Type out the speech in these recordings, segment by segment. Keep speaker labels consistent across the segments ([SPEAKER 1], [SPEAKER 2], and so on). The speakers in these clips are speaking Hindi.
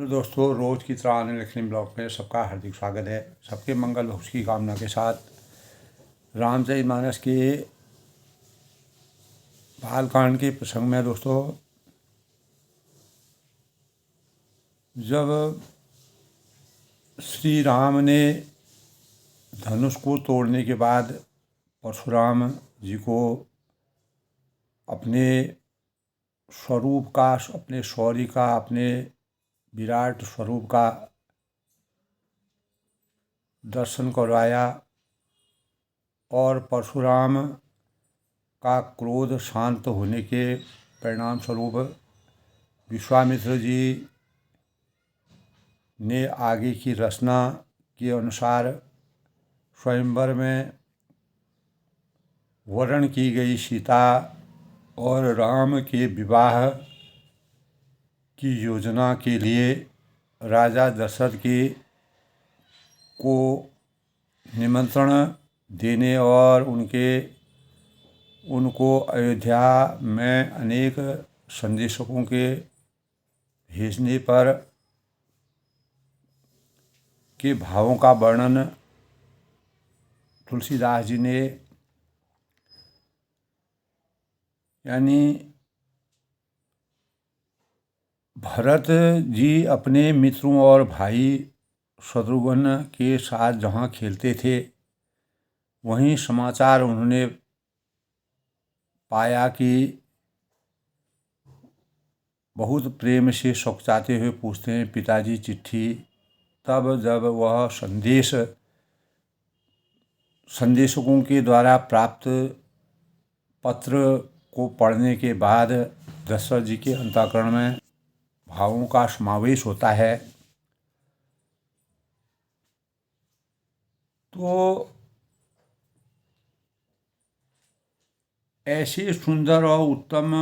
[SPEAKER 1] हेलो दोस्तों, रोज़ की तरह आने लिखने ब्लॉग में सबका हार्दिक स्वागत है। सबके मंगल भविष्य की कामना के साथ रामचरितमानस के बालकांड के प्रसंग में दोस्तों, जब श्री राम ने धनुष को तोड़ने के बाद परशुराम जी को अपने स्वरूप का, अपने शौर्य का, अपने विराट स्वरूप का दर्शन करवाया और परशुराम का क्रोध शांत होने के परिणाम स्वरूप विश्वामित्र जी ने आगे की रचना के अनुसार स्वयंवर में वरण की गई सीता और राम के विवाह की योजना के लिए राजा दशरथ को निमंत्रण देने और उनको अयोध्या में अनेक संदेशकों के भेजने पर के भावों का वर्णन तुलसीदास जी ने, यानी भरत जी अपने मित्रों और भाई शत्रुघ्न के साथ जहाँ खेलते थे, वहीं समाचार उन्होंने पाया कि बहुत प्रेम से सकुचाते हुए पूछते हैं, पिताजी चिट्ठी। तब जब वह संदेशकों के द्वारा प्राप्त पत्र को पढ़ने के बाद दशरथ जी के अंतःकरण में भावों का समावेश होता है, तो ऐसे सुंदर और उत्तम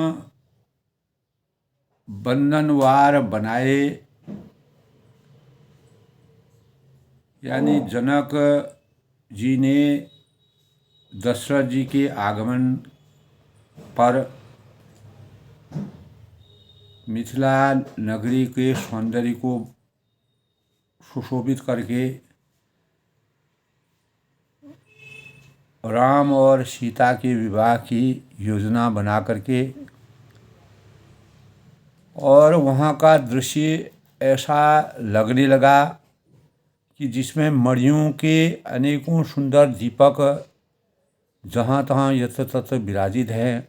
[SPEAKER 1] बंधनवार बनाए, यानी जनक जी ने दशरथ जी के आगमन पर मिथिला नगरी के सौंदर्य को सुशोभित करके राम और सीता के विवाह की योजना बना करके, और वहाँ का दृश्य ऐसा लगने लगा कि जिसमें मणियों के अनेकों सुंदर दीपक जहाँ तहाँ यत्र तत्र विराजित हैं।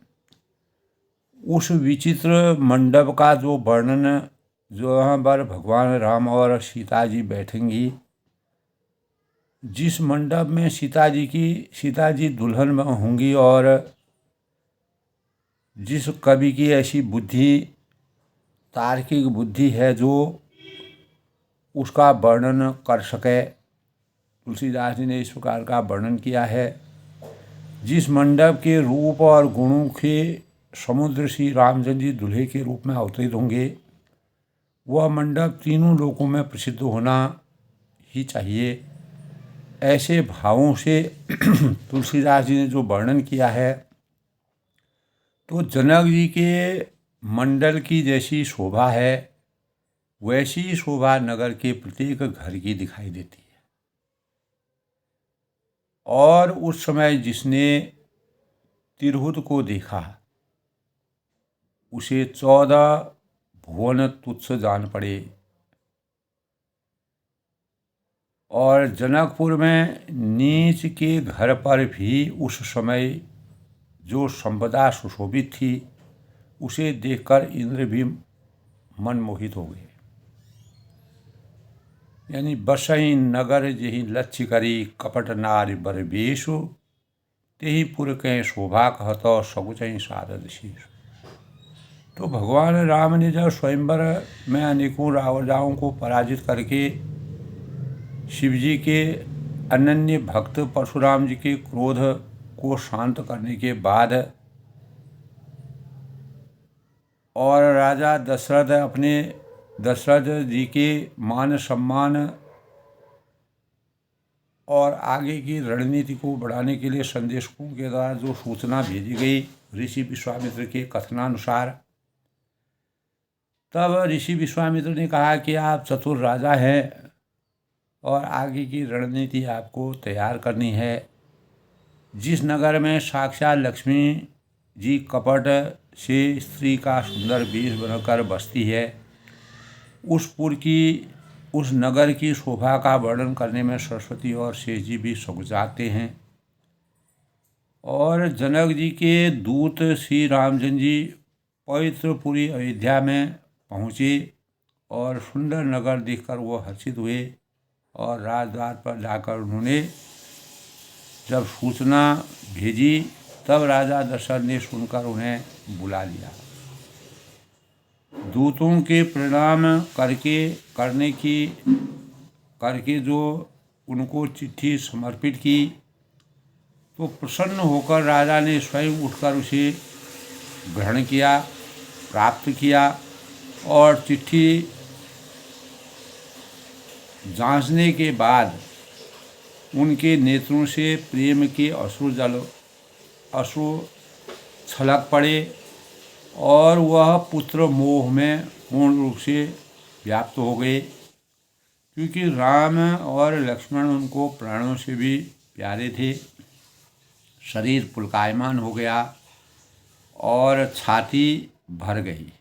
[SPEAKER 1] उस विचित्र मंडप का जो वर्णन, जो यहाँ पर भगवान राम और सीता जी बैठेंगी, जिस मंडप में सीता जी दुल्हन होंगी, और जिस कवि की ऐसी बुद्धि, तार्किक बुद्धि है जो उसका वर्णन कर सके, तुलसीदास जी ने इस प्रकार का वर्णन किया है। जिस मंडप के रूप और गुणों के समुद्र श्री रामचंद्र जी दूल्हे के रूप में अवतरित होंगे, वह मंडप तीनों लोकों में प्रसिद्ध होना ही चाहिए। ऐसे भावों से तुलसीदास जी ने जो वर्णन किया है, तो जनक जी के मंडल की जैसी शोभा है, वैसी शोभा नगर के प्रत्येक घर की दिखाई देती है। और उस समय जिसने तिरहुत को देखा, उसे 14 भुवन तुच्छ जान पड़े। और जनकपुर में नीच के घर पर भी उस समय जो संपदा सुशोभित थी, उसे देखकर इंद्र भी मनमोहित हो गए। यानी बसई नगर जेहि लक्ष्य करी, कपट नारी बर बेशु, तेहि पुर के शोभा कहत सकुचई सारद शीश। तो भगवान राम ने जब स्वयंवर में अनेकों राजाओं को पराजित करके शिव जी के अनन्य भक्त परशुराम जी के क्रोध को शांत करने के बाद, और राजा दशरथ अपने दशरथ जी के मान सम्मान और आगे की रणनीति को बढ़ाने के लिए संदेशकों के द्वारा जो सूचना भेजी गई ऋषि विश्वामित्र के कथनानुसार, तब ऋषि विश्वामित्र ने कहा कि आप चतुर राजा हैं और आगे की रणनीति आपको तैयार करनी है। जिस नगर में साक्षात लक्ष्मी जी कपट से स्त्री का सुंदर वेश बनकर बसती है, उस नगर की शोभा का वर्णन करने में सरस्वती और शेष जी भी सक जाते हैं। और जनक जी के दूत श्री रामचंद्र जी पवित्रपुरी अयोध्या में पहुँचे और सुंदर नगर देखकर वो हर्षित हुए और राजद्वार पर जाकर उन्होंने जब सूचना भेजी, तब राजा दशरथ ने सुनकर उन्हें बुला लिया। दूतों के प्रणाम करके जो उनको चिट्ठी समर्पित की, तो प्रसन्न होकर राजा ने स्वयं उठकर उसे ग्रहण किया, प्राप्त किया और चिट्ठी जांचने के बाद उनके नेत्रों से प्रेम के अश्रु छलक पड़े और वह पुत्र मोह में पूर्ण रूप से व्याप्त हो गए, क्योंकि राम और लक्ष्मण उनको प्राणों से भी प्यारे थे। शरीर पुलकायमान हो गया और छाती भर गई।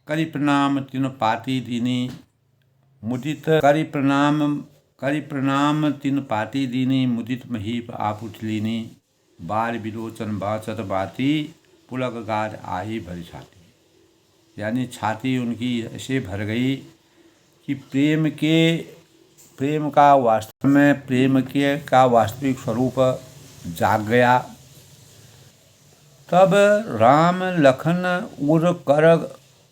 [SPEAKER 1] करि प्रणाम तिन पाती दीनी मुदित करि प्रणाम तिन पाती दीनी मुदित महीप आप उठलीनी बार विलोचन बाचत बाती पुलक गाज आई भरी छाती। यानी छाती उनकी ऐसे भर गई कि प्रेम का वास्तविक स्वरूप जाग गया। तब राम लखन उर कर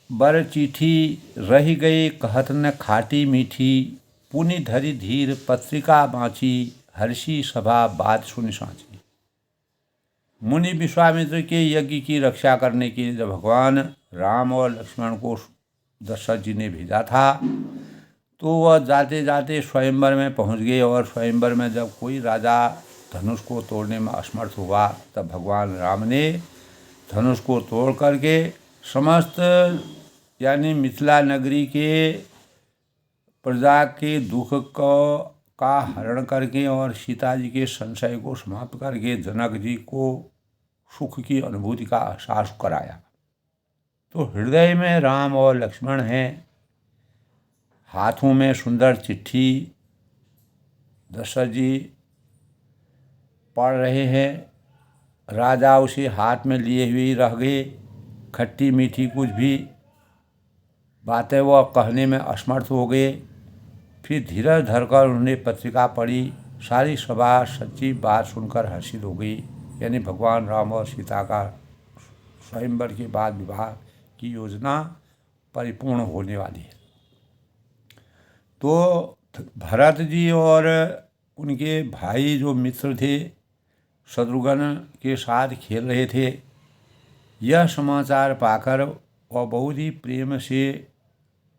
[SPEAKER 1] बर चिट्ठी रही गई कहत न खाटी मीठी पुनि धरि धीर पत्रिका बाँची हर्षि सभा बात सुनि साँची। मुनि विश्वामित्र के यज्ञ की रक्षा करने के लिए जब भगवान राम और लक्ष्मण को दशरथ जी ने भेजा था, तो वह जाते जाते स्वयंवर में पहुंच गए और स्वयंवर में जब कोई राजा धनुष को तोड़ने में असमर्थ हुआ, तब भगवान राम ने धनुष को तोड़ करके समस्त यानी मिथिला नगरी के प्रजा के दुख का हरण करके और सीता जी के संशय को समाप्त करके जनक जी को सुख की अनुभूति का एहसास कराया। तो हृदय में राम और लक्ष्मण हैं, हाथों में सुंदर चिट्ठी दशरथ जी पढ़ रहे हैं। राजा उसे हाथ में लिए हुए रह गए। खट्टी मीठी कुछ भी बातें वह कहने में असमर्थ हो गए। फिर धीरज धरकर उन्होंने पत्रिका पढ़ी। सारी सभा सच्ची बात सुनकर हर्षित हो गई। यानी भगवान राम और सीता का स्वयंवर के बाद विवाह की योजना परिपूर्ण होने वाली है। तो भरत जी और उनके भाई जो मित्र थे शत्रुघ्न के साथ खेल रहे थे, यह समाचार पाकर वह बहुत ही प्रेम से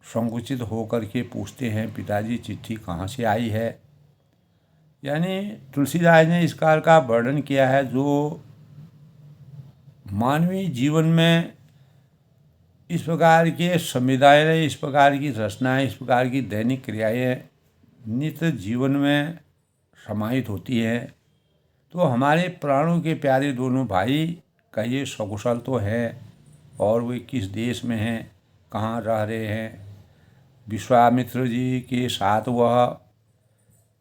[SPEAKER 1] संकुचित होकर के पूछते हैं, पिताजी चिट्ठी कहाँ से आई है। यानी तुलसीदास ने इस काल का वर्णन किया है, जो मानवीय जीवन में इस प्रकार के संविधाएं, इस प्रकार की रचनाएं, इस प्रकार की दैनिक क्रियाएं नित्य जीवन में समाहित होती हैं। तो हमारे प्राणों के प्यारे दोनों भाई कहिए सकुशल तो हैं, और वे किस देश में हैं, कहाँ रह रहे हैं। विश्वामित्र जी के साथ वह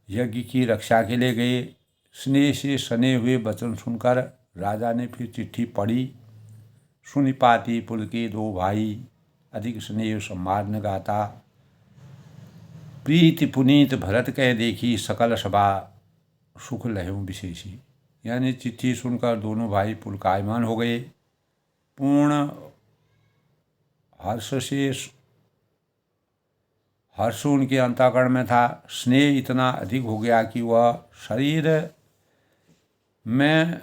[SPEAKER 1] यज्ञ की रक्षा के लिए गए। स्नेह से सने हुए वचन सुनकर राजा ने फिर चिट्ठी पढ़ी। सुनि पाती पुल के दो भाई अधिक स्नेह सम्मान न गाता प्रीति पुनीत भरत कह देखी सकल सभा सुख लहूं विशेषी। यानी चिट्ठी सुनकर दोनों भाई पुलकायमान हो गए। पूर्ण हर्ष उनके अंतःकरण में था। स्नेह इतना अधिक हो गया कि वह शरीर में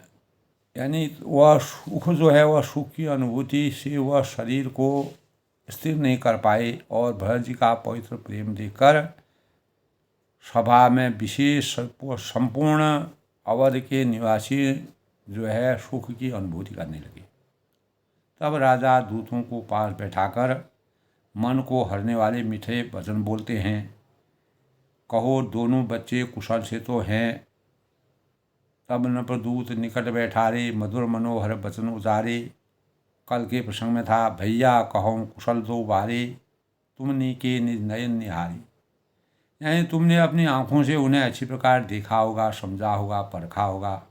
[SPEAKER 1] यानी वह सुख जो है, वह सुख की अनुभूति से वह शरीर को स्थिर नहीं कर पाए। और भरत जी का पवित्र प्रेम देखकर सभा में विशेष संपूर्ण अवध के निवासी जो है सुख की अनुभूति करने लगे। तब राजा दूतों को पास बैठाकर मन को हरने वाले मीठे वचन बोलते हैं। कहो दोनों बच्चे कुशल से तो हैं, तब नृपदूत निकट बैठारे, मधुर मनोहर वचन उतारे। कल के प्रसंग में था, भैया कहो कुशल दो बारे, तुमने के निज नयन निहारी। यानी तुमने अपनी आँखों से उन्हें अच्छी प्रकार देखा होगा, समझा होगा, परखा होगा।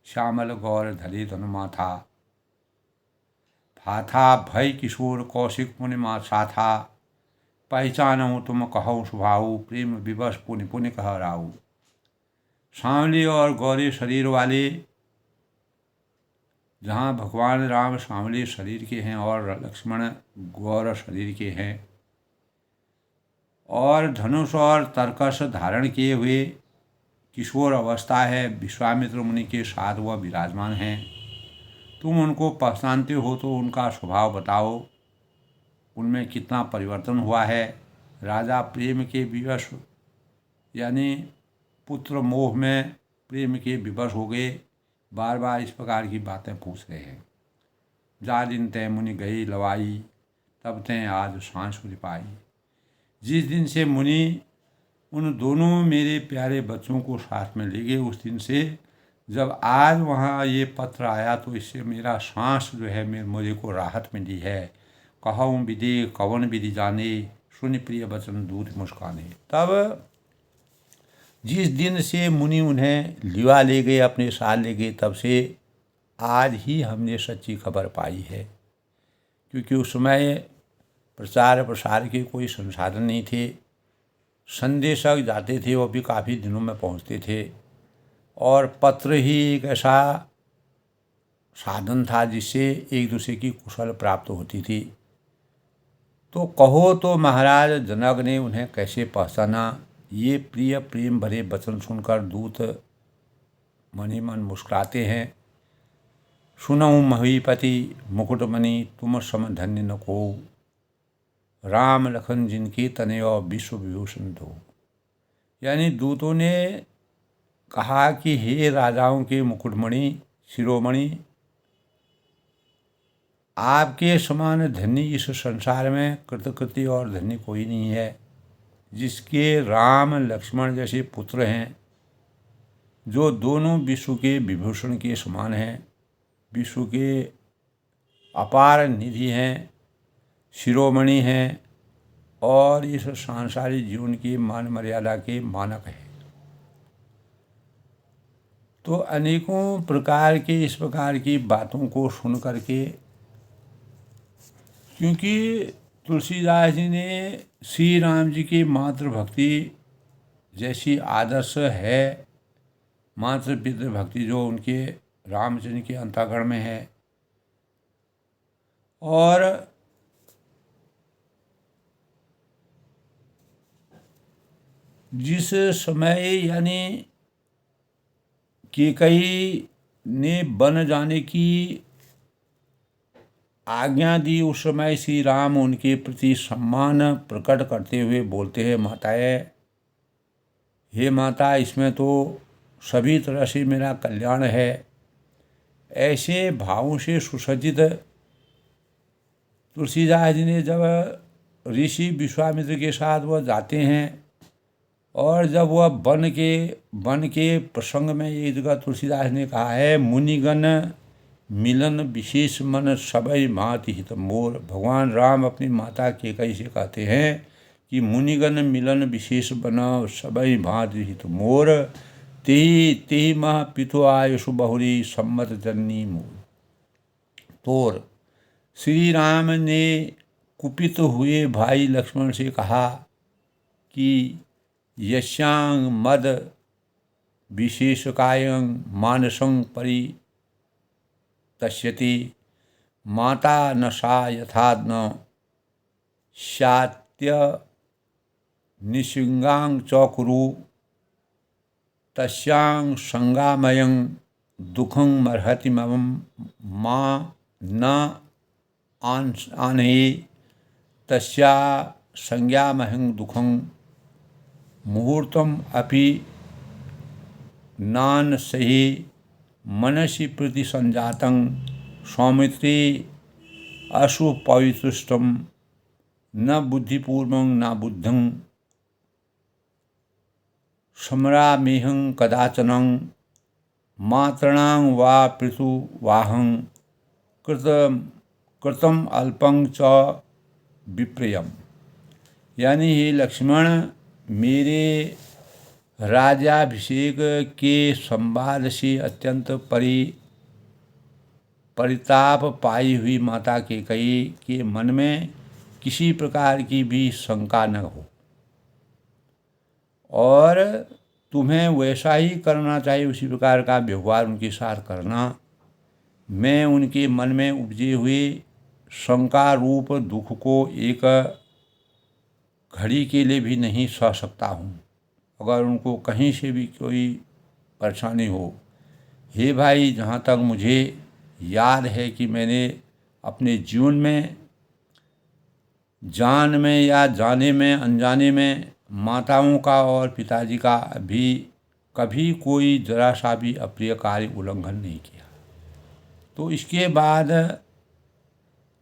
[SPEAKER 1] श्यामल गौर धरे धनुमा था, फाथा भय किशोर कौशिक मुनि माँ साथा। पहचानहु तुम कहो स्वभाव, प्रेम विवश पुनि पुनि कह राऊ। सांवले और गौरे शरीर वाले, जहाँ भगवान राम सांवले शरीर के हैं और लक्ष्मण गौर शरीर के हैं, और धनुष और तरकस धारण किए हुए किशोर अवस्था है, विश्वामित्र मुनि के साथ वह विराजमान हैं। तुम उनको पहचानते हो तो उनका स्वभाव बताओ, उनमें कितना परिवर्तन हुआ है। राजा प्रेम के विवश यानी पुत्र मोह में प्रेम के विवश हो गए, बार बार इस प्रकार की बातें पूछ रहे हैं। जा दिन तय मुनि गई लवाई, तब तय आज सांस पाई। जिस दिन से मुनि उन दोनों मेरे प्यारे बच्चों को साथ में ले गए, उस दिन से जब आज वहाँ ये पत्र आया तो इससे मेरा सांस जो है मुझे को राहत मिली है। कहूँ विधि कवन विधि जाने, सुन प्रिय वचन दूत मुस्काने। तब जिस दिन से मुनि उन्हें लिवा ले गए, अपने साथ ले गए, तब से आज ही हमने सच्ची खबर पाई है। क्योंकि उस समय प्रचार प्रसार के कोई संसाधन नहीं थे। संदेशक जाते थे, वो भी काफ़ी दिनों में पहुंचते थे, और पत्र ही एक ऐसा साधन था जिससे एक दूसरे की कुशल प्राप्त होती थी। तो कहो तो महाराज जनक ने उन्हें कैसे पहचाना, ये प्रिय प्रेम भरे वचन सुनकर दूत मनि मन मुस्कुराते हैं। सुनऊँ महीपति मुकुटमणि, तुम सम धन्य न को, राम लखन जिनकी तनय विश्व विभूषण दो। यानी दूतों ने कहा कि हे राजाओं के मुकुटमणि, शिरोमणि, आपके समान धन्य इस संसार में कृतकृत्य और धन्य कोई नहीं है, जिसके राम लक्ष्मण जैसे पुत्र हैं, जो दोनों विश्व के विभूषण के समान हैं, विश्व के अपार निधि हैं, शिरोमणि हैं, और इस सांसारिक जीवन की मान मर्यादा के मानक हैं। तो अनेकों प्रकार के इस प्रकार की बातों को सुन करके, क्योंकि तुलसीदास जी ने श्री राम जी की मातृभक्ति जैसी आदर्श है, मातृ पितृ भक्ति जो उनके रामचंद्र के अंतःकरण में है, और जिस समय यानी कैकेयी ने वन जाने की आज्ञा दी, उस समय श्री राम उनके प्रति सम्मान प्रकट करते हुए बोलते हैं, माताएं, हे माता, इसमें तो सभी तरह से मेरा कल्याण है। ऐसे भावों से सुसज्जित तुलसीदास जी ने जब ऋषि विश्वामित्र के साथ वह जाते हैं, और जब वह वन के प्रसंग में एक जगह तुलसीदास ने कहा है, मुनिगण मिलन विशेष मन सबई भांति हित मोर। भगवान राम अपनी माता कैकेयी से कहते हैं कि मुनिगण मिलन विशेष बन सबई भांति हित मोर, तेहि तेहि मह पितो आयुषु बहुरी सम्मत जननी मोर। तोर श्री राम ने कुपित हुए भाई लक्ष्मण से कहा कि यस्यांग मद विशेषकायं मानसं परि तस्यति, माता न सा यथा न शात्य निशिंगांग चौकुरु, तस्यांग संगामयं दुखं मर्हति मम माँ न आनहि, तस्या संज्ञामहं दुखं मुहूर्तम अपि नान सही, मनसि प्रति संजातं सौमित्री अशुपवितुष्टम न बुद्धिपूर्वं न बुद्धं स्मराम्यहं कदाचनं मातॄणां वा पृथुवाहं कृतम अल्पं च विप्रियम। यानी हे लक्ष्मण, मेरे राज्याभिषेक के संवाद से अत्यंत परिताप पाई हुई माता कैकेयी के मन में किसी प्रकार की भी शंका न हो, और तुम्हें वैसा ही करना चाहिए, उसी प्रकार का व्यवहार उनके साथ करना। मैं उनके मन में उपजे हुए शंका रूप दुख को एक घड़ी के लिए भी नहीं सह सकता हूँ। अगर उनको कहीं से भी कोई परेशानी हो, हे भाई, जहाँ तक मुझे याद है कि मैंने अपने जीवन में जान में या जाने में अनजाने में माताओं का और पिताजी का भी कभी कोई जरा सा भी अप्रिय कार्य उल्लंघन नहीं किया। तो इसके बाद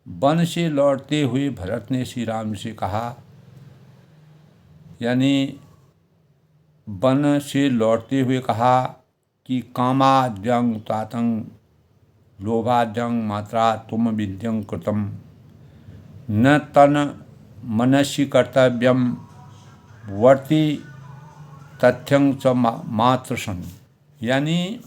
[SPEAKER 1] वन से लौटते हुए भरत ने श्री राम से कहा, यानी वन से लौटते हुए कहा कि कामाद्यं तातं लोभाद्यं मात्रा तुम विद्यं कृतम न तन मनसि कर्तव्यम वर्ति तथ्यं च मात्र सन। यानी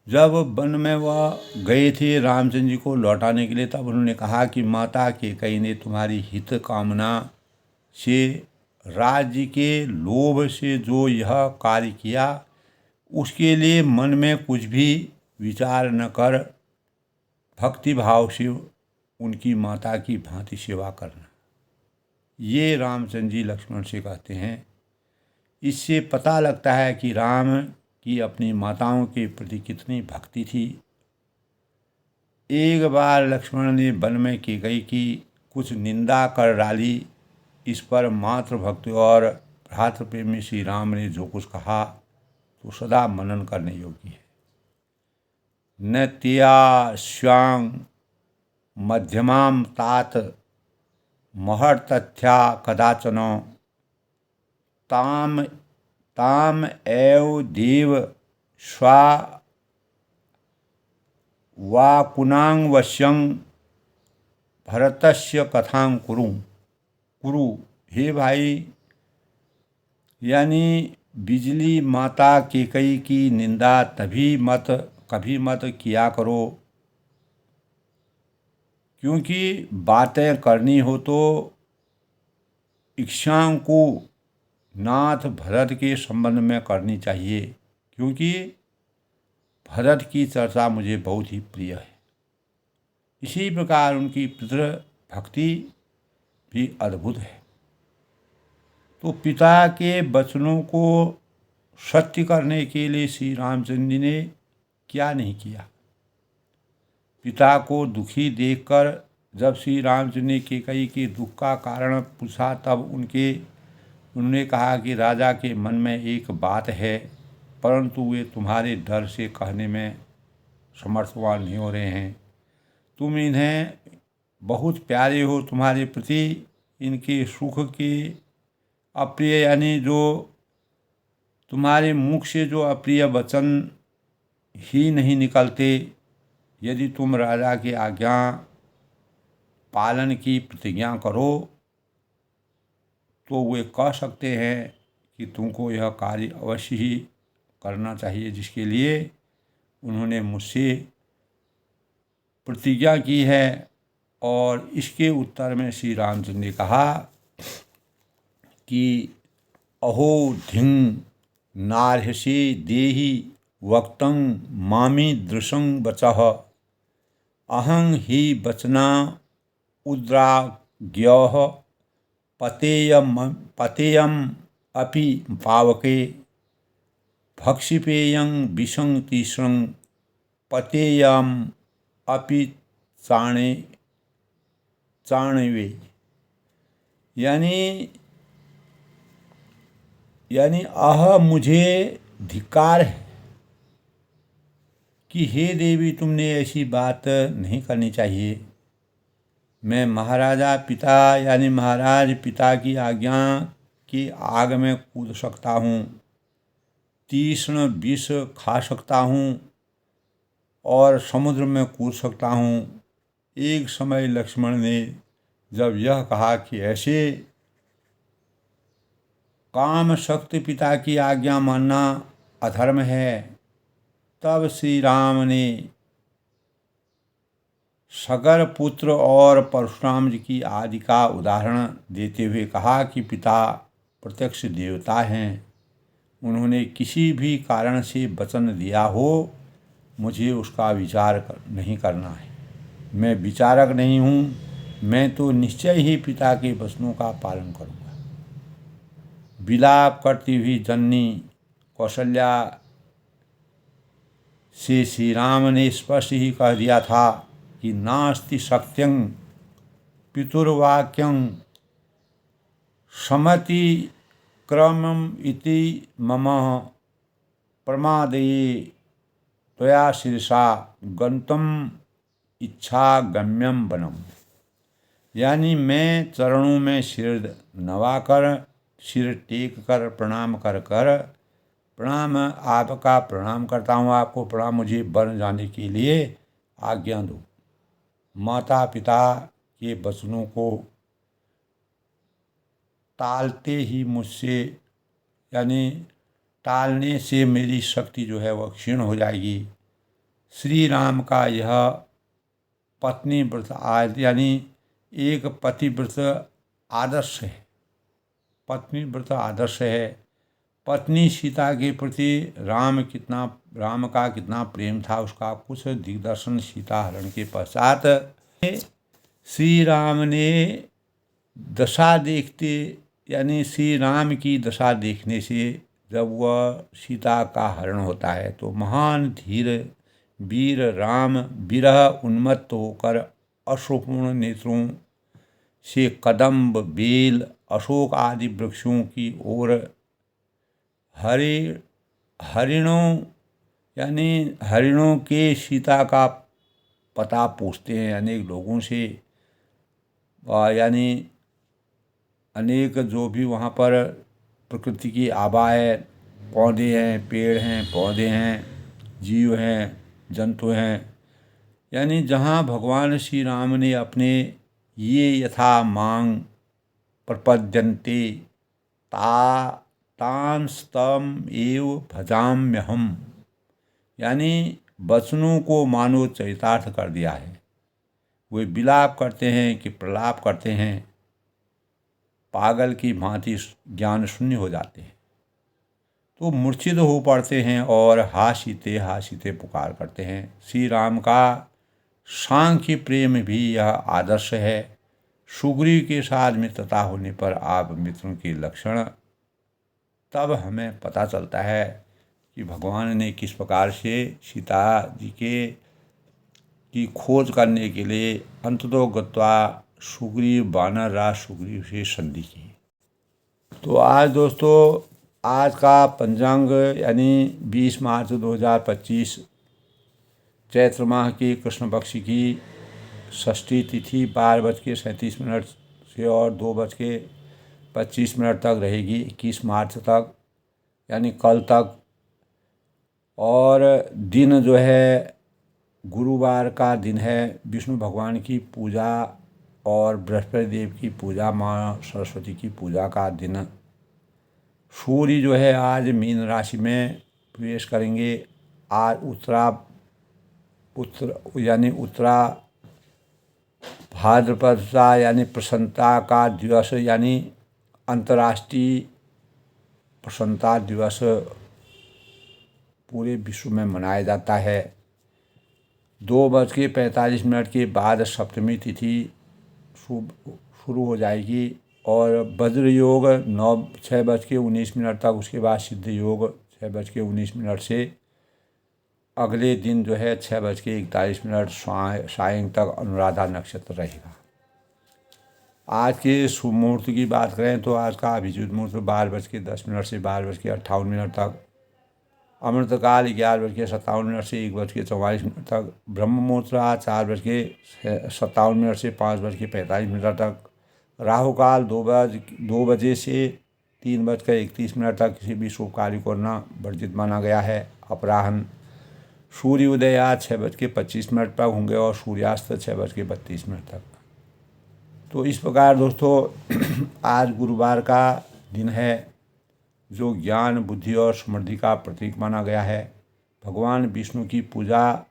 [SPEAKER 1] जब वन में वह गए थे रामचंद्र जी को लौटाने के लिए, तब उन्होंने कहा कि माता कैकेयी ने तुम्हारी हित कामना से, राज्य के लोभ से जो यह कार्य किया, उसके लिए मन में कुछ भी विचार न कर भक्ति भाव से उनकी माता की भांति सेवा करना। ये रामचंद्र जी लक्ष्मण से कहते हैं। इससे पता लगता है कि राम की अपनी माताओं के प्रति कितनी भक्ति थी। एक बार लक्ष्मण ने वन में कैकेयी की कुछ निंदा कर डाली। इस पर मातृभक्ति और भ्रातृप्रेमी श्री राम ने जो कुछ कहा तो सदा मनन करने योग्य है। न तिया स्वांग मध्यमां तात महर्तथ्या कदाचन ताम एव देव स्वा वाकुनांगवश्यं भरतस्य कथां कुरु। हे भाई, यानी बिजली माता कैकेयी की निंदा कभी मत किया करो, क्योंकि बातें करनी हो तो इक्ष्वाकु को नाथ भरत के संबंध में करनी चाहिए, क्योंकि भरत की चर्चा मुझे बहुत ही प्रिय है। इसी प्रकार उनकी पितृ भक्ति भी अद्भुत है। तो पिता के वचनों को सत्य करने के लिए श्री रामचंद्र जी ने क्या नहीं किया। पिता को दुखी देखकर जब श्री रामचंद्र ने कैकेयी के दुख का कारण पूछा, तब उन्होंने कहा कि राजा के मन में एक बात है, परंतु वे तुम्हारे डर से कहने में समर्थवान नहीं हो रहे हैं। तुम इन्हें बहुत प्यारे हो, तुम्हारे प्रति इनके सुख के अप्रिय, यानी जो तुम्हारे मुख से जो अप्रिय वचन ही नहीं निकलते, यदि तुम राजा की आज्ञा पालन की प्रतिज्ञा करो तो वे कह सकते हैं कि तुमको यह कार्य अवश्य ही करना चाहिए, जिसके लिए उन्होंने मुझसे प्रतिज्ञा की है। और इसके उत्तर में श्री रामचंद्र ने कहा कि अहो धिंग नार्हसि देहि वक्तं मामी दृशं वचः अहं हि वचना उद्राग्यः पतेयम अपि पावके भक्षिपेयं विषं तीक्ष्णं पतेयम अपि चाणवे। यानी मुझे धिक्कार है कि हे देवी, तुमने ऐसी बात नहीं करनी चाहिए। मैं महाराजा पिता यानी महाराज पिता की आज्ञा की आग में कूद सकता हूँ, तीक्ष्ण विष खा सकता हूँ और समुद्र में कूद सकता हूँ। एक समय लक्ष्मण ने जब यह कहा कि ऐसे काम शक्ति पिता की आज्ञा मानना अधर्म है, तब श्री राम ने सगर पुत्र और परशुराम जी की आदि का उदाहरण देते हुए कहा कि पिता प्रत्यक्ष देवता हैं। उन्होंने किसी भी कारण से वचन दिया हो, मुझे उसका विचार नहीं करना है। मैं विचारक नहीं हूँ, मैं तो निश्चय ही पिता के वचनों का पालन करूँगा। विलाप करती हुई जननी कौशल्या से श्री राम ने स्पष्ट ही कह दिया था कि नास्ति सत्यं पितुर्वाक्यं समति क्रमम इति मम प्रमादये त्वया शीर्षा गंतुम इच्छा गम्यम बनम। यानी मैं चरणों में सिर नवाकर, सिर टेक कर प्रणाम कर प्रणाम आपका प्रणाम करता हूँ, आपको प्रणाम, मुझे वन जाने के लिए आज्ञा दो। माता पिता के वचनों को टालते ही मुझसे यानी टालने से मेरी शक्ति जो है वह क्षीण हो जाएगी। श्री राम का यह पत्नी व्रत यानी एक पतिव्रत आदर्श है, पत्नी व्रत आदर्श है। पत्नी सीता के प्रति राम का कितना प्रेम था, उसका कुछ दिग्दर्शन सीता हरण के पश्चात श्री राम ने दशा देखते यानी श्री राम की दशा देखने से जब वह सीता का हरण होता है तो महान धीर वीर राम विरह उन्मत्त होकर अश्रुपूर्ण नेत्रों से कदम्ब, बेल, अशोक आदि वृक्षों की ओर हरिणों के सीता का पता पूछते हैं। अनेक लोगों से यानी अनेक जो भी वहाँ पर प्रकृति की आभा है, पौधे हैं, पेड़ हैं, पौधे हैं, जीव हैं, जंतु हैं, यानी जहाँ भगवान श्री राम ने अपने ये यथा मांग प्रपद्यन्ते तांस्तम एव भजाम्यहम, यानी वचनों को मानो चरितार्थ कर दिया है। वे विलाप करते हैं कि प्रलाप करते हैं, पागल की भांति ज्ञान शून्य हो जाते हैं, तो मूर्छित हो पड़ते हैं और हासीते हासीते पुकार करते हैं। श्री राम का सांख्य प्रेम भी यह आदर्श है। सुग्रीव के साथ मित्रता होने पर आप मित्रों के लक्षण तब हमें पता चलता है कि भगवान ने किस प्रकार से सीता जी की खोज करने के लिए अंततो गत्वा सुग्रीव वानर राज सुग्रीव से संधि की। तो आज दोस्तों, आज का पंचांग यानी 20 मार्च 2025 चैत्र माह की कृष्ण पक्ष की षष्ठी तिथि 12:37 से और 2:25 तक रहेगी, 21 मार्च तक यानी कल तक। और दिन जो है गुरुवार का दिन है, विष्णु भगवान की पूजा और बृहस्पति देव की पूजा, माँ सरस्वती की पूजा का दिन। सूर्य जो है आज मीन राशि में प्रवेश करेंगे। आज उत्तरा भाद्रपदा यानी प्रसन्नता का दिवस यानी अंतर्राष्ट्रीय प्रसन्नता दिवस पूरे विश्व में मनाया जाता है। 2:45 के बाद सप्तमी तिथि शुरू हो जाएगी और वज्र योग 6:19 तक, उसके बाद सिद्ध योग 6:19 से अगले दिन जो है 6:41 सायं तक अनुराधा नक्षत्र रहेगा। आज के शुभ मुहूर्त की बात करें तो आज का अभिजीत मुहूर्त 12:10 से 12:58 तक, अमृतकाल 11:57 से 1:44 तक, ब्रह्म मुहूर्त 4:57 से 5:45 तक, राहु काल 2 बजे से 3:31 तक किसी भी शुभ कार्य को करना वर्जित माना गया है। अपराह्न सूर्य उदय आज 6:25 तक होंगे और सूर्यास्त 6:32 तक। तो इस प्रकार दोस्तों आज गुरुवार का दिन है, जो ज्ञान, बुद्धि और समृद्धि का प्रतीक माना गया है। भगवान विष्णु की पूजा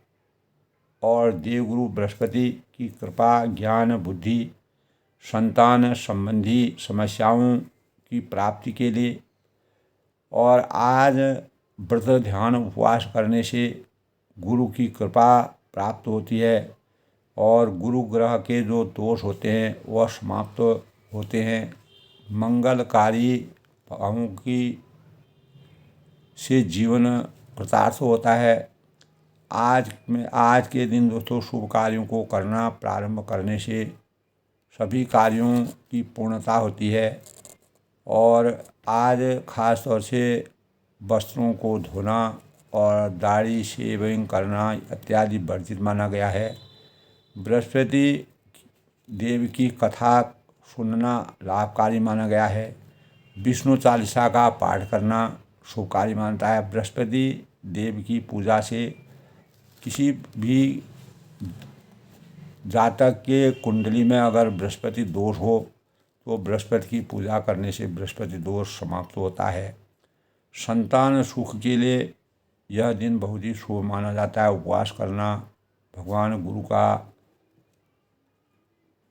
[SPEAKER 1] और देवगुरु बृहस्पति की कृपा ज्ञान, बुद्धि, संतान संबंधी समस्याओं की प्राप्ति के लिए, और आज व्रत, ध्यान, उपवास करने से गुरु की कृपा प्राप्त होती है और गुरु ग्रह के जो दोष होते हैं वह समाप्त होते हैं। मंगलकारी भावों की से जीवन कृतार्थ होता है। आज के दिन दोस्तों शुभ कार्यों को करना प्रारंभ करने से सभी कार्यों की पूर्णता होती है। और आज खास तौर से वस्त्रों को धोना और दाढ़ी शेविंग करना इत्यादि वर्जित माना गया है। बृहस्पति देव की कथा सुनना लाभकारी माना गया है। विष्णु चालीसा का पाठ करना शुभकारी मानता है। बृहस्पति देव की पूजा से किसी भी जातक के कुंडली में अगर बृहस्पति दोष हो तो बृहस्पति की पूजा करने से बृहस्पति दोष समाप्त होता है। संतान सुख के लिए यह दिन बहुत ही शुभ माना जाता है। उपवास करना, भगवान गुरु का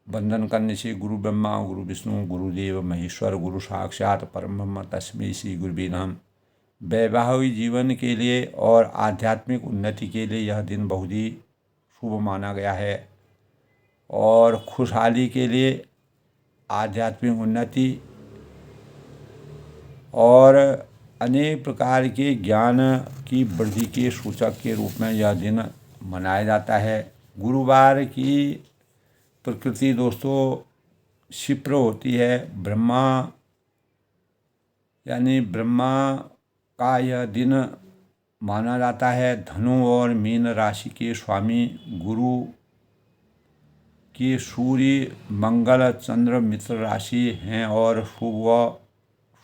[SPEAKER 1] वंदन करने से गुरु ब्रह्मा गुरु विष्णु गुरुदेव महेश्वर गुरु साक्षात परब्रह्म तस्मै श्री गुरुवे नमः। वैवाहिक जीवन के लिए और आध्यात्मिक उन्नति के लिए यह दिन बहुत ही शुभ माना गया है। और खुशहाली के लिए, आध्यात्मिक उन्नति और अनेक प्रकार के ज्ञान की वृद्धि के सूचक के रूप में यह दिन मनाया जाता है। गुरुवार की प्रकृति दोस्तों क्षिप्र होती है। ब्रह्मा यानी ब्रह्मा का यह दिन माना जाता है। धनु और मीन राशि के स्वामी गुरु की सूर्य, मंगल, चंद्र मित्र राशि हैं और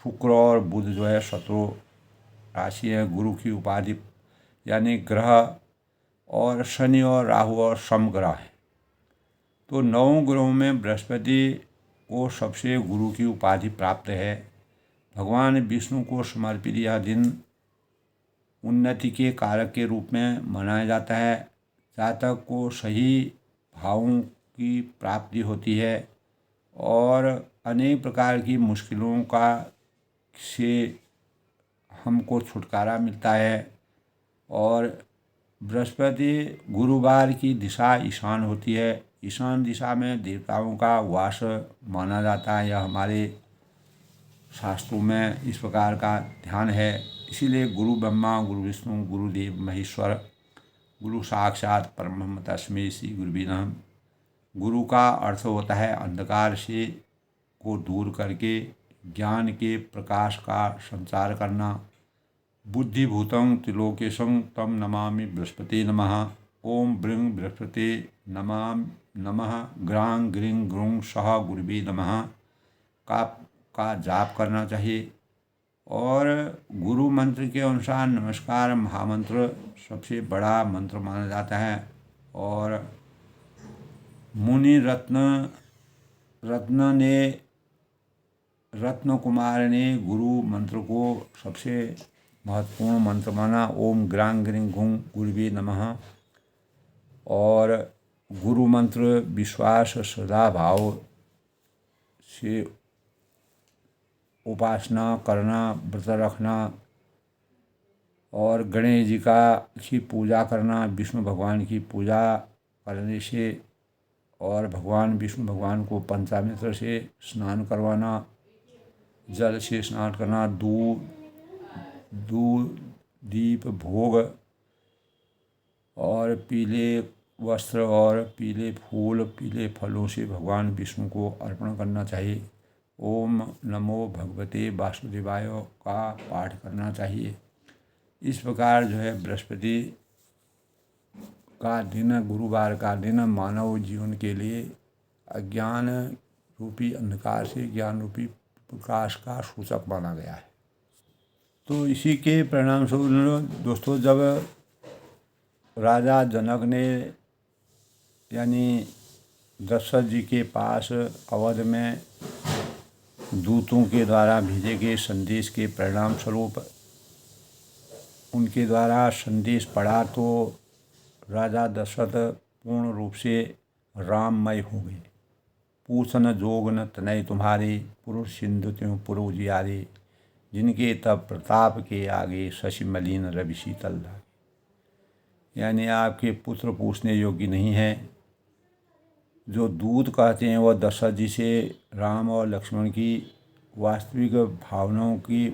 [SPEAKER 1] शुक्र और बुध जो है शत्रु राशि है। गुरु की उपाधि यानी ग्रह, और शनि और राहु और समग्रह है। तो 9 ग्रहों में बृहस्पति को सबसे गुरु की उपाधि प्राप्त है। भगवान विष्णु को समर्पित यह दिन उन्नति के कारक के रूप में मनाया जाता है। जातक को सही भावों की प्राप्ति होती है और अनेक प्रकार की मुश्किलों का से हमको छुटकारा मिलता है। और बृहस्पति गुरुवार की दिशा ईशान होती है। ईशान दिशा में देवताओं का वास माना जाता है। यह हमारे शास्त्रों में इस प्रकार का ध्यान है। इसीलिए गुरु ब्रह्मा गुरु विष्णु गुरुदेव महेश्वर गुरु साक्षात परब्रह्म तस्मै श्री गुरुवे नमः। गुरु का अर्थ होता है अंधकार से को दूर करके ज्ञान के प्रकाश का संचार करना। बुद्धिभूतं त्रिलोकेशं तम नमामि बृहस्पति नमः। ओम ब्रीं बृहस्पति नमः ग्रां ग्रीं ग्रूं सह गुरुवे नमः का जाप करना चाहिए। और गुरु मंत्र के अनुसार नमस्कार महामंत्र सबसे बड़ा मंत्र माना जाता है। और मुनि रत्न कुमार ने गुरु मंत्र को सबसे महत्वपूर्ण मंत्र माना। ओम ग्रां ग्रीं गुं गुरुवे नमः। और गुरु मंत्र विश्वास श्रद्धा भाव से उपासना करना, व्रत रखना और गणेश जी की पूजा करना, विष्णु भगवान की पूजा करने से और भगवान विष्णु भगवान को पंचामृत से स्नान करवाना, जल से स्नान करना, दूध दीप भोग और पीले वस्त्र और पीले फूल पीले फलों से भगवान विष्णु को अर्पण करना चाहिए। ओम नमो भगवते वासुदेवाय का पाठ करना चाहिए। इस प्रकार जो है बृहस्पति का दिन, गुरुवार का दिन मानव जीवन के लिए अज्ञान रूपी अंधकार से ज्ञान रूपी प्रकाश का सूचक माना गया है। तो इसी के परिणाम स्वरूप दोस्तों, जब राजा जनक ने यानी दशरथ जी के पास अवध में दूतों के द्वारा भेजे गए संदेश के परिणाम स्वरूप उनके द्वारा संदेश पढ़ा तो राजा दशरथ पूर्ण रूप से राममय हो गए। पूछन जोग न तनय तुम्हारे, पुरुष सिंधु त्यों पुर उजियारे, जिनके तब प्रताप के आगे शशि मलिन रवि शीतल लागे। यानी आपके पुत्र पूछने योग्य नहीं है। जो दूत कहते हैं वह दशरथ जी से राम और लक्ष्मण की वास्तविक भावनाओं की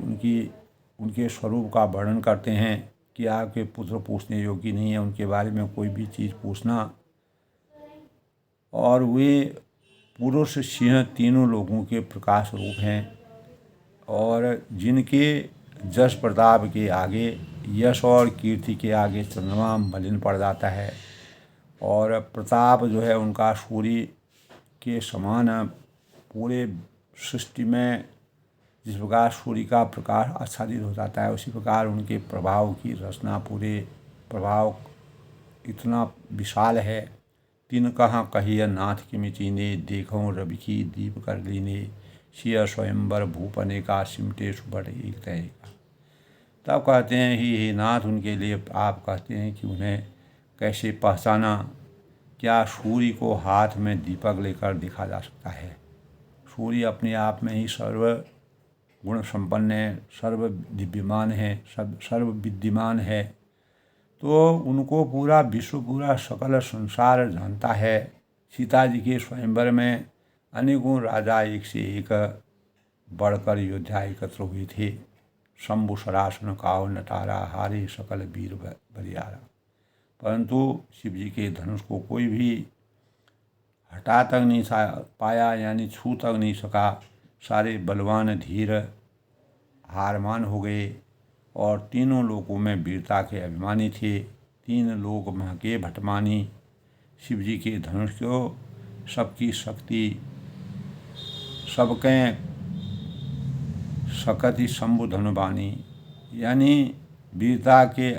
[SPEAKER 1] उनके स्वरूप का वर्णन करते हैं कि आपके पुत्र पूछने योग्य नहीं है, उनके बारे में कोई भी चीज़ पूछना। और वे पुरुष सिंह तीनों लोगों के प्रकाश रूप हैं और जिनके जस प्रताप के आगे, यश और कीर्ति के आगे चंद्रमा मलिन पड़ जाता है और प्रताप जो है उनका सूर्य के समान पूरे सृष्टि में जिस प्रकार सूर्य का प्रकाश आच्छादित हो जाता है, उसी प्रकार उनके प्रभाव की रचना, पूरे प्रभाव इतना विशाल है। तीन कहाँ कहिय नाथ की मिचीने, देखो रवि की दीप कर लीने, सिय स्वयंवर भूपने का सिमटे सुबट एक तय का। तब कहते हैं ही नाथ, उनके लिए आप कहते हैं कि उन्हें कैसे पहचाना। क्या सूर्य को हाथ में दीपक लेकर देखा जा सकता है? सूर्य अपने आप में ही सर्व गुण संपन्न है, सर्व दिव्यमान है, सर्व विद्यमान है। तो उनको पूरा विश्व, पूरा सकल संसार जानता है। सीता जी के स्वयंवर में अनेकों राजा एक से एक बढ़कर योद्धा एकत्र हुए थे। शंभु सरासन काव नटारा, हारे सकल वीर बरियारा। परंतु शिव जी के धनुष को कोई भी हटा तक नहीं पाया, यानी छू तक नहीं सका। सारे बलवान धीर हार मान हो गए और तीनों लोकों में वीरता के अभिमानी थे। तीन लोक महके भटमानी, शिव जी के धनुष को सबकी शक्ति, सबके सकति शंभु धनुबानी। यानी वीरता के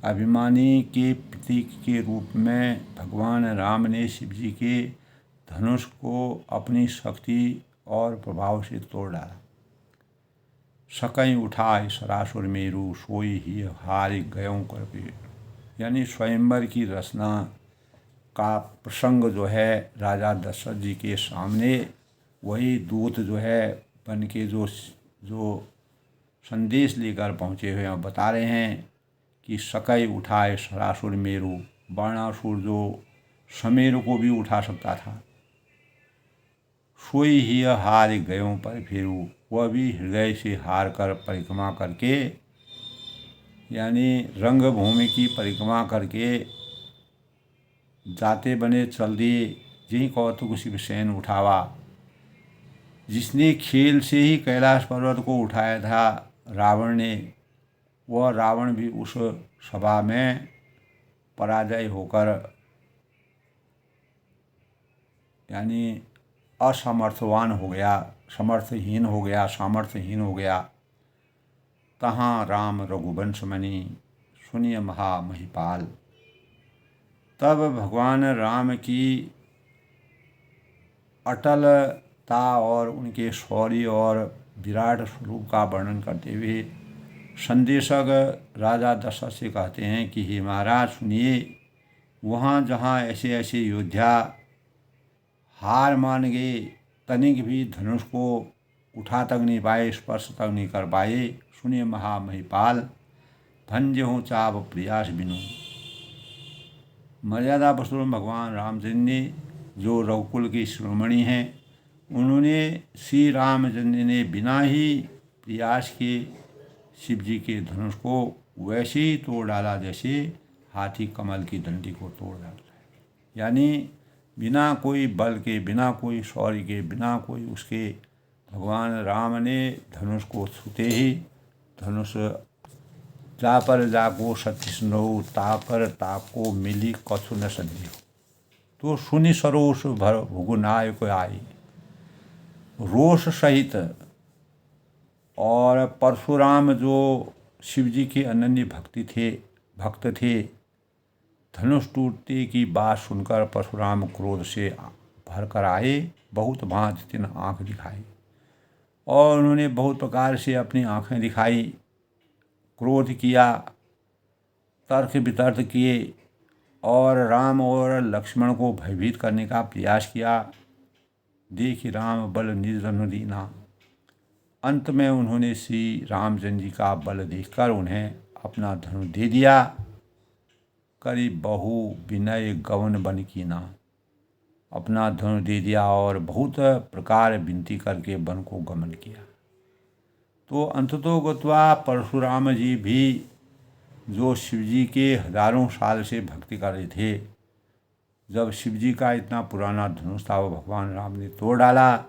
[SPEAKER 1] अभिमानी के प्रतीक के रूप में भगवान राम ने शिव जी के धनुष को अपनी शक्ति और प्रभाव से तोड़ डाला। सकई उठाए सरासुर मेरु, सोई ही हार गयों कर पेड़। यानी स्वयंवर की रचना का प्रसंग जो है राजा दशरथ जी के सामने, वही दूत जो है बन के जो संदेश लेकर पहुँचे हुए हैं बता रहे हैं कि सकई उठाए सरासुर मेरु, बाणासुर जो समेरु को भी उठा सकता था। सोई ही हार गयों पर फेरू, वह भी हृदय से हार कर परिक्रमा करके, यानी रंगभूमि की परिक्रमा करके जाते बने चल दिए। यही कौतुक शिव सेन उठावा। जिसने खेल से ही कैलाश पर्वत को उठाया था रावण ने, वह रावण भी उस सभा में पराजय होकर यानी असमर्थवान हो गया, समर्थहीन हो गया, सामर्थ्यहीन हो गया। तहाँ राम रघुवंश मणि, सुनिय महा महिपाल। तब भगवान राम की अटलता और उनके शौर्य और विराट स्वरूप का वर्णन करते हुए संदेशक राजा दशरथ से कहते हैं कि हे महाराज सुनिए, वहाँ जहाँ ऐसे ऐसे योद्धा हार मान गए, तनिक भी धनुष को उठा तक नहीं पाए, स्पर्श तक नहीं कर पाए। सुनिए महामहिपाल, भंज हो चाप प्रयास बिनु। मर्यादा पुरुषोत्तम भगवान रामचंद्र ने, जो रघुकुल के शिरोमणि हैं, उन्होंने श्री रामचंद्र ने बिना ही प्रयास के शिव जी के धनुष को वैसे ही तोड़ डाला जैसे हाथी कमल की डंडी को तोड़ डालता है। यानी बिना कोई बल के, बिना कोई शौर्य के, बिना कोई उसके, भगवान राम ने धनुष को छूते ही धनुष जा पर जाको सतीश नौ, ता पर ताको मिली कछु न संदेह। तो सुनि सरोष भर भुगुनायक आई। रोष सहित और परशुराम जो शिव जी के अनन्य भक्त थे, धनुष टूटने की बात सुनकर परशुराम क्रोध से भर कर आए, बहुत भांति तीन आँख दिखाई और उन्होंने बहुत प्रकार से अपनी आँखें दिखाई, क्रोध किया, तर्क वितर्क किए और राम और लक्ष्मण को भयभीत करने का प्रयास किया। देखि राम बल निज धनु दीना। अंत में उन्होंने श्री रामचंद्र जी का बल देखकर उन्हें अपना धनु दे दिया। करी बहु विनय गवन बन कीना। अपना धनु दे दिया और बहुत प्रकार विनती करके वन को गमन किया। तो अंततो गत्वा परशुराम जी भी जो शिव जी के हजारों साल से भक्ति कर रहे थे, जब शिव जी का इतना पुराना धनुष था वो भगवान राम ने तोड़ डाला।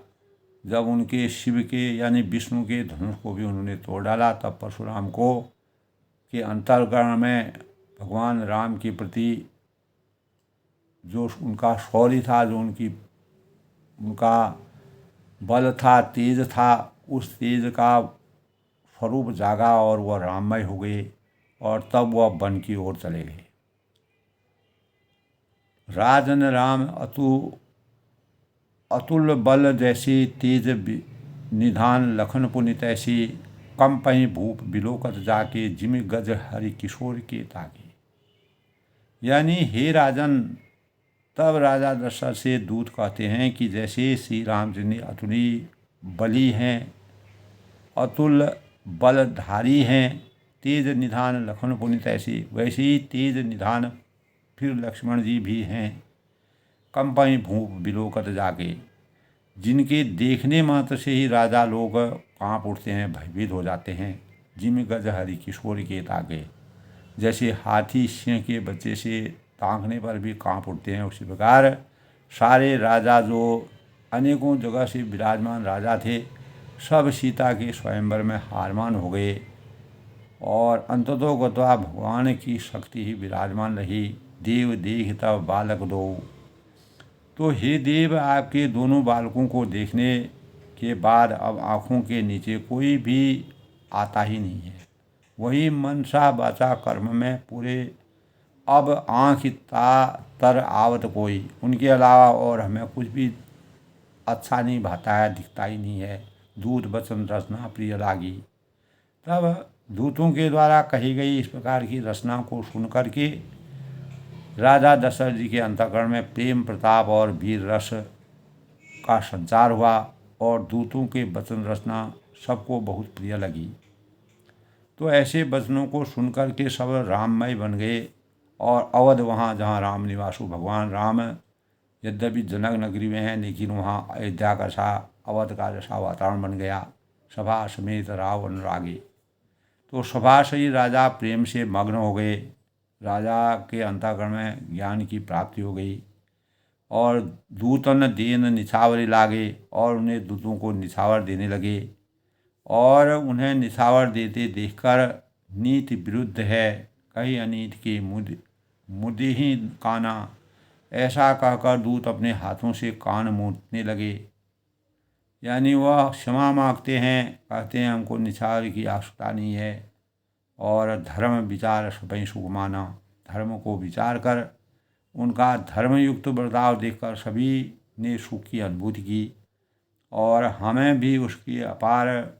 [SPEAKER 1] जब उनके शिव के यानी विष्णु के धनुष को भी उन्होंने तोड़ डाला, तब परशुराम को के अंतर्करण में भगवान राम के प्रति जो उनका शौर्य था, जो उनका बल था, तेज था, उस तेज का स्वरूप जागा और वह राममय हो गए और तब वह वन की ओर चले गए। राजन राम अतुल बल जैसी तेज निधान लखन पुनि तैसी। कम पही भूप बिलोकत जाके जिम गज हरि किशोर के ताके। यानी हे राजन, तब राजा दशरथ से दूत कहते हैं कि जैसे श्री रामचंद्र अतुली बली हैं, अतुल बलधारी हैं, तेज निधान लखन पुनि तैसी, वैसे ही तेज निधान फिर लक्ष्मण जी भी हैं। कंपनी भूप बिलोकत जाके, जिनके देखने मात्र से ही राजा लोग कांप उठते हैं, भयभीत हो जाते हैं। जिम गज हरि किशोर के ताके, जैसे हाथी सिंह के बच्चे से ताकने पर भी कांप उठते हैं, उसी प्रकार सारे राजा जो अनेकों जगह से विराजमान राजा थे, सब सीता के स्वयंवर में हारमान हो गए और अंततो गत्वा भगवान की शक्ति ही विराजमान रही। देव देख तब बालक दो। तो हे देव, आपके दोनों बालकों को देखने के बाद अब आँखों के नीचे कोई भी आता ही नहीं है। वही मनसा वाचा कर्म में पूरे अब आँख तर आवत कोई, उनके अलावा और हमें कुछ भी अच्छा नहीं भाता है, दिखता ही नहीं है। दूत वचन रचना प्रिय लागी। तब दूतों के द्वारा कही गई इस प्रकार की रचना को सुन करके राजा दशरथ जी के अंतःकरण में प्रेम प्रताप और वीर रस का संचार हुआ और दूतों के वचन रचना सबको बहुत प्रिय लगी। तो ऐसे वचनों को सुनकर के सब राममय बन गए और अवध, वहाँ जहाँ राम निवासु भगवान राम यद्यपि जनक नगरी में हैं, लेकिन वहाँ अयोध्या का सा अवध का जैसा वातावरण बन गया। सभा समेत राव अनुरागी। तो सभा से ही राजा प्रेम से मग्न हो गए। राजा के अंतःकरण में ज्ञान की प्राप्ति हो गई और दूतन देन निछावरी लागे और उन्हें दूतों को निछावर देने लगे और उन्हें निछावर देते देखकर नीति विरुद्ध है, कहीं अनीत के मुदे ही काना, ऐसा कहकर दूत अपने हाथों से कान मूंदने लगे। यानी वह क्षमा मांगते हैं, कहते हैं हमको निछावर की आवश्यकता नहीं है और धर्म विचार सभी सुख माना। धर्म को विचार कर उनका धर्मयुक्त बर्ताव देखकर सभी ने सुख की अनुभूति की और हमें भी उसकी अपार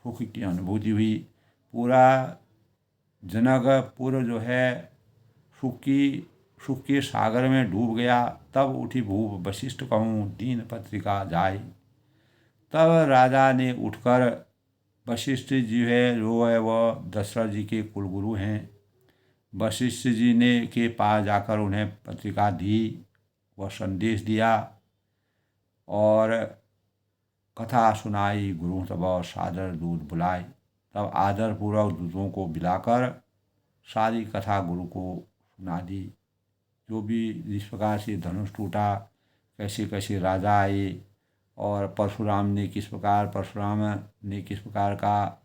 [SPEAKER 1] सुख की अनुभूति हुई। पूरा जनकपुर जो है सुख के सागर में डूब गया। तब उठी भूप वशिष्ठ कहूँ दीन पत्रिका जाय। तब राजा ने उठकर, वशिष्ठ जी है जो है वह दशरथ जी के कुलगुरु हैं, वशिष्ठ जी ने के पास जाकर उन्हें पत्रिका दी, वह संदेश दिया और कथा सुनाई। गुरु तब सादर दूत बुलाए। तब आदरपूर्वक दूतों को बुलाकर सारी कथा गुरु को सुना दी। जो भी जिस प्रकार से धनुष टूटा, कैसे कैसे राजा आए और परशुराम ने किस प्रकार का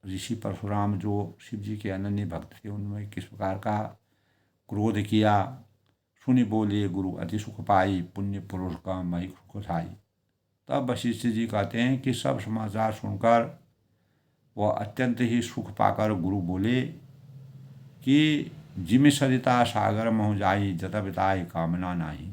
[SPEAKER 1] ऋषि परशुराम जो शिव जी के अनन्य भक्त थे, उनमें किस प्रकार का क्रोध किया। सुनि बोले गुरु अति सुख पाई, पुण्य पुरुष का मई सुख थाई। तब वशिष्ठ जी कहते हैं कि सब समाचार सुनकर वह अत्यंत ही सुख पाकर गुरु बोले कि जिम सरिता सागर महु जाई, जत बिताई कामना नाही।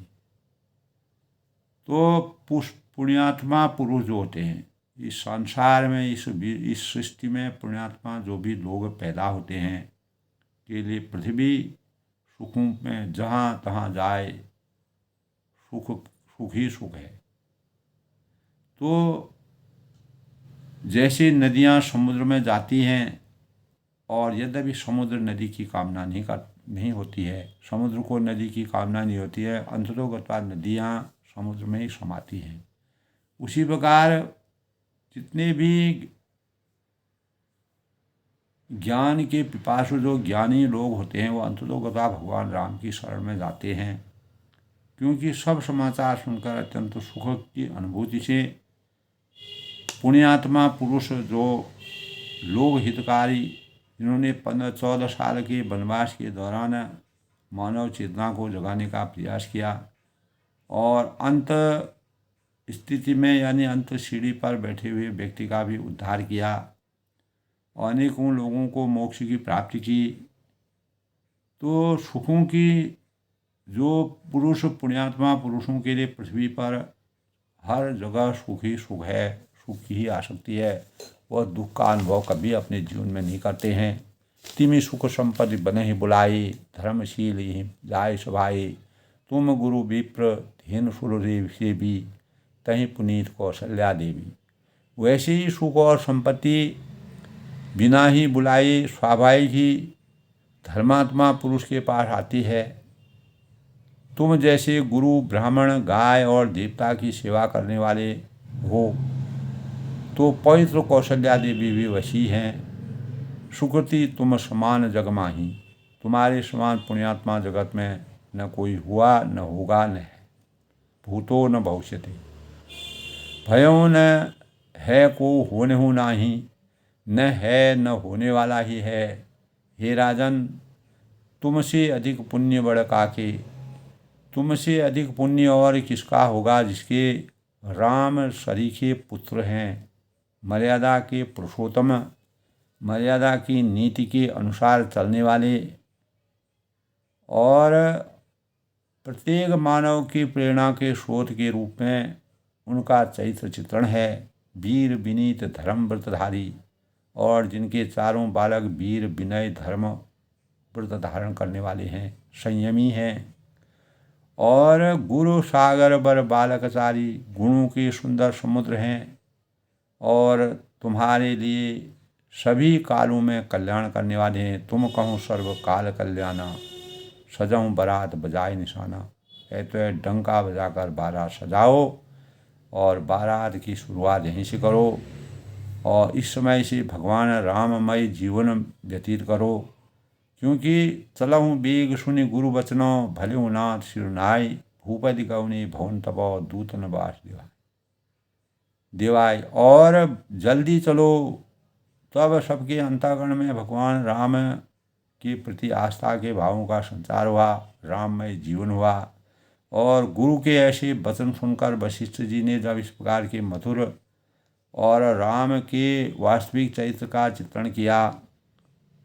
[SPEAKER 1] तो पुण्यात्मा पुरुष जो होते हैं इस संसार में, इस सृष्टि में पुण्यात्मा जो भी लोग पैदा होते हैं के लिए पृथ्वी सुखों में जहाँ तहाँ जाए सुख ही सुख है। तो जैसे नदियाँ समुद्र में जाती हैं और यद्यपि समुद्र नदी की कामना नहीं होती है, समुद्र को नदी की कामना नहीं होती है, अंततोगत्वा नदियाँ समुद्र में ही समाती हैं। उसी प्रकार जितने भी ज्ञान के पिपासु जो ज्ञानी लोग होते हैं वो अंततोगत्वा भगवान राम की शरण में जाते हैं, क्योंकि सब समाचार सुनकर अत्यंत सुख की अनुभूति से पुण्यात्मा पुरुष जो लोक हितकारी, जिन्होंने 15-14 साल के वनवास के दौरान मानव चेतना को जगाने का प्रयास किया और अंत स्थिति में यानी अंत सीढ़ी पर बैठे हुए व्यक्ति का भी उद्धार किया, अनेकों लोगों को मोक्ष की प्राप्ति की। तो सुखों की जो पुरुष पुण्यात्मा पुरुषों के लिए पृथ्वी पर हर जगह सुख ही सुख है, सुख की ही आसक्ति है, वह दुख का अनुभव कभी अपने जीवन में नहीं करते हैं। तिमि सुख संपत्ति बने ही बुलाई, धर्मशील ही जाय सभाई, तुम गुरु विप्र धेनु सुरदेव से भी, तहीं पुनीत कौशल्या देवी। वैसे ही सुख और संपत्ति बिना ही बुलाई स्वाभाविक ही धर्मात्मा पुरुष के पास आती है। तुम जैसे गुरु ब्राह्मण गाय और देवता की सेवा करने वाले हो तो पवित्र कौशल्या देवी भी वशी हैं। सुकृति तुम समान जग माही, तुम्हारे समान पुण्यात्मा जगत में न कोई हुआ न होगा न है, भूतो न भविष्यति। भयो न है को होने हो नाही, न है न होने वाला ही है। हे राजन, तुमसे अधिक पुण्य बड़ काके, तुमसे अधिक पुण्य और किसका होगा जिसके राम सरीखे पुत्र हैं, मर्यादा के पुरुषोत्तम, मर्यादा की नीति के अनुसार चलने वाले और प्रत्येक मानव की प्रेरणा के स्रोत के रूप में उनका चरित्र चित्रण है। वीर विनीत धर्म व्रतधारी, और जिनके चारों बालक वीर विनय धर्म व्रत धारण करने वाले हैं, संयमी हैं। और गुरु सागर बर बालकचारी, गुणों के सुंदर समुद्र हैं और तुम्हारे लिए सभी कालों में कल्याण करने वाले हैं। तुम कहो सर्व काल कल्याणा, सजाऊं बारात बजाए निशाना। कहते हैं डंका बजाकर बारात सजाओ और बारात की शुरुआत यहीं से करो और इस समय से भगवान राममय जीवन व्यतीत करो, क्योंकि चलहूँ बेग सुनि गुरु बचनो, भले नाथ सिरनाई, भूपति गौनी भवन तपो दूत न बास देवाय। और जल्दी चलो, तब सबके अंतःकरण में भगवान राम के प्रति आस्था के भावों का संचार हुआ, राममय जीवन हुआ। और गुरु के ऐसे वचन सुनकर वशिष्ठ जी ने जब इस प्रकार के मधुर और राम के वास्तविक चरित्र का चित्रण किया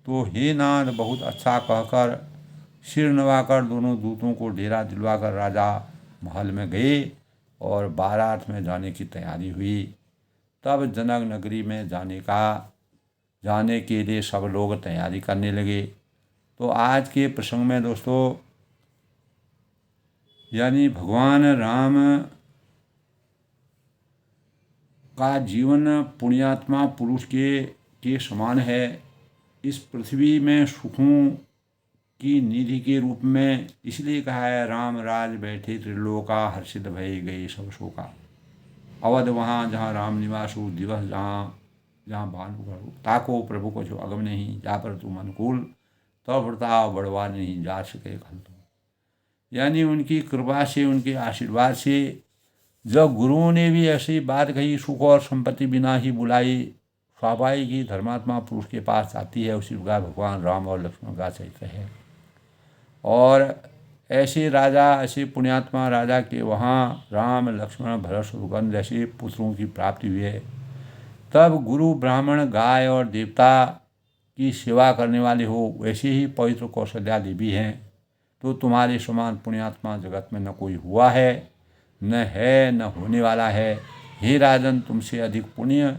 [SPEAKER 1] तो हे नाथ बहुत अच्छा कहकर सिर नवाकर दोनों दूतों को डेरा दिलवाकर राजा महल में गए और बारात में जाने की तैयारी हुई। तब जनक नगरी में जाने के लिए सब लोग तैयारी करने लगे। तो आज के प्रसंग में दोस्तों यानी भगवान राम का जीवन पुण्यात्मा पुरुष के समान है। इस पृथ्वी में सुखों की निधि के रूप में इसलिए कहा है, राम राज बैठे त्रिलोका, हर्षित भय गए सब शोका। अवध वहाँ जहाँ राम निवास हो, दिवस जहाँ भानु करो, ताको प्रभु को जो अगम नहीं, जा पर तुम अनुकूल, तो प्रताप बढ़वा नहीं, जा सके खल तुम। यानी उनकी कृपा से, उनके आशीर्वाद से जब गुरुओं ने भी ऐसी बात कही, सुख और संपत्ति बिना ही बुलाई, स्वाभाविक ही धर्मात्मा पुरुष के पास आती है, उसी प्रकार भगवान राम और लक्ष्मण का चरित्र है। और ऐसे राजा, ऐसे पुण्यात्मा राजा के वहाँ राम, लक्ष्मण, भरत, शत्रुघ्न जैसे पुत्रों की प्राप्ति हुई है। तब गुरु, ब्राह्मण, गाय और देवता की सेवा करने वाले हो, वैसे ही पवित्र कौशल्या देवी हैं। तो तुम्हारे समान पुण्यात्मा जगत में न कोई हुआ है, न है, न होने वाला है। हे राजन, तुमसे अधिक पुण्य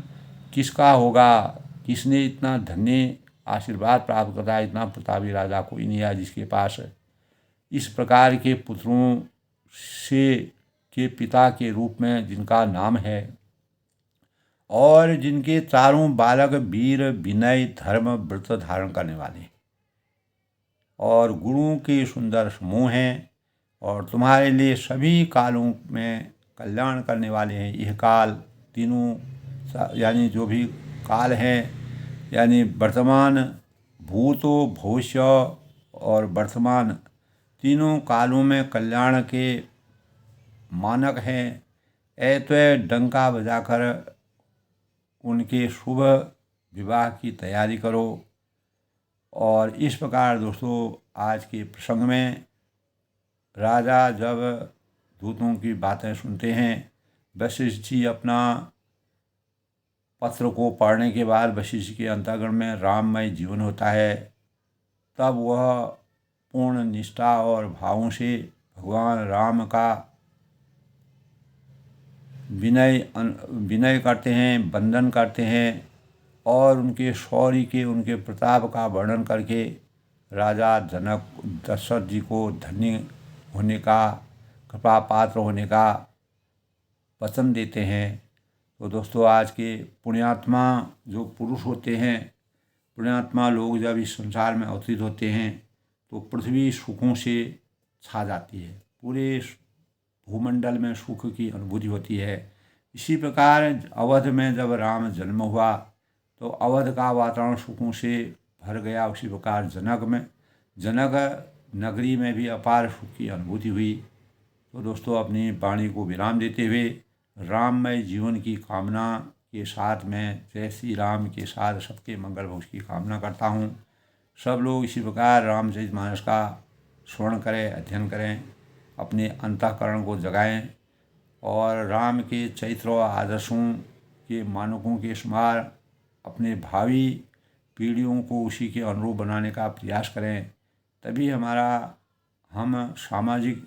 [SPEAKER 1] किसका होगा? किसने इतना धन्य आशीर्वाद प्राप्त करा? इतना प्रतापी राजा कोई नहीं है जिसके पास इस प्रकार के पुत्रों से के पिता के रूप में जिनका नाम है, और जिनके चारों बालक वीर, विनय, धर्म, व्रत धारण करने वाले और गुरुओं के सुंदर समूह हैं, और तुम्हारे लिए सभी कालों में कल्याण करने वाले हैं। यह काल तीनों यानी जो भी काल हैं, यानी वर्तमान, भूतो, भविष्य और वर्तमान, तीनों कालों में कल्याण के मानक हैं। ऐत्वे डंका बजाकर उनके शुभ विवाह की तैयारी करो। और इस प्रकार दोस्तों, आज के प्रसंग में राजा जब दूतों की बातें सुनते हैं, वशिष्ठ जी अपना पत्र को पढ़ने के बाद वशिष्ठ के अंतःकरण में राममय जीवन होता है। तब वह पूर्ण निष्ठा और भावों से भगवान राम का विनय करते हैं, वंदन करते हैं, और उनके शौर्य के, उनके प्रताप का वर्णन करके राजा जनक दशरथ जी को धन्य होने का, कृपा पात्र होने का वचन देते हैं। तो दोस्तों, आज के पुण्यात्मा जो पुरुष होते हैं, पुण्यात्मा लोग जब इस संसार में अवतरित होते हैं तो पृथ्वी सुखों से छा जाती है, पूरे भूमंडल में सुख की अनुभूति होती है। इसी प्रकार अवध में जब राम जन्म हुआ तो अवध का वातावरण सुखों से भर गया। उसी प्रकार जनक नगरी में भी अपार सुख की अनुभूति हुई। तो दोस्तों, अपनी वाणी को विराम देते हुए राममय जीवन की कामना के साथ में जय श्री राम के साथ सबके मंगल भविष्य की कामना करता हूँ। सब लोग इसी प्रकार रामचरितमानस का श्रवण करें, अध्ययन करें, अपने अंतःकरण को जगाएं, और राम के चरित्र और आदर्शों के मानकों के समान अपने भावी पीढ़ियों को उसी के अनुरूप बनाने का प्रयास करें। तभी हम सामाजिक,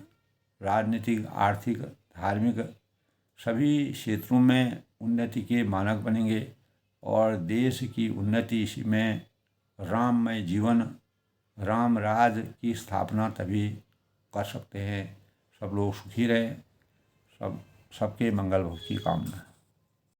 [SPEAKER 1] राजनीतिक, आर्थिक, धार्मिक सभी क्षेत्रों में उन्नति के मानक बनेंगे, और देश की उन्नति इसी में राममय जीवन, राम राज की स्थापना तभी कर सकते हैं। सब लोग सुखी रहें, सबके मंगल भविष्य की कामना।